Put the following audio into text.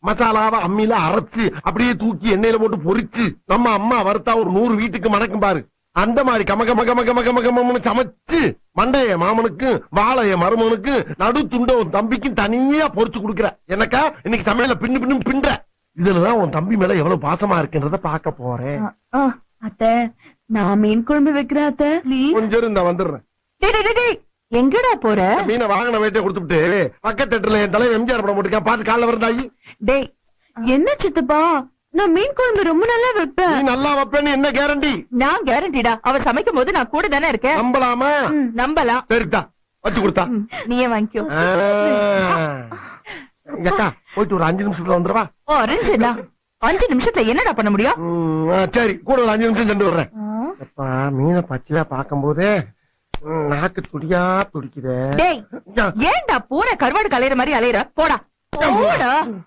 மசாலாவை அம்மியில அரைச்சு அப்படியே தூக்கி எண்ணெயில போட்டு பொரிச்சு நம்ம அம்மா வறுத்தா ஒரு 100 வீட்டுக்கு மணக்கும் பாரு. அந்த மாதிரி கமகமகமகமகமகம்னு சமைச்சு மண்டைய மாமனுக்கு வாழைய மருமனுக்கு நடு துண்ட உன் தம்பிக்கும் தனியா பொரிச்சு கொடுக்குற. எனக்கா இன்னைக்கு சமையல பின்னு பின்னு பின்ற. இதுலதான் உன் தம்பி மேல எவ்வளவு பாசமா இருக்குன்றத பாக்க போறேன். அத்தை நான் மீன் குழம்பு வைக்கிறேன் அத்தை. கொஞ்சம் இருந்தா வந்துடுறேன். எங்கடா போற? மீனை வாங்கின வேட்டை கொடுத்துட்டு பக்கத்து தேட்டர்ல என் தலைவர் எம்ஜிஆர் படம் போட்டுருக்கேன், பாத்து காலைல வரந்தாயி. டேய் என்ன சித்தப்பா, நான் மீன் குழம்பு ரொம்ப நல்லா வைப்பேன். நீ நல்லா வைப்பேன்னு என்ன கேரண்டி? நான் கேரண்டிடா, அவர் சமைக்கும் போது நான் கூட தானே இருக்கேன். நம்பலாமா? நம்பலாம். சரிதா வச்சு கொடுத்தா நீயே வாங்கிக்கோ. அக்கா போயிட்டு ஒரு 5 நிமிஷத்துல வந்துருவா. 5 நிமிஷத்துல என்னடா பண்ண முடியும்? சரி கூட ஒரு 5 நிமிஷம் சென்று வர்றேன். மீனை பச்சையா பாக்கும் போதே நாக்கு துடியா துடிக்குதே. ஏன்டா பூனை கருவாடு கலையிற மாதிரி அலையிற? போடா போடா.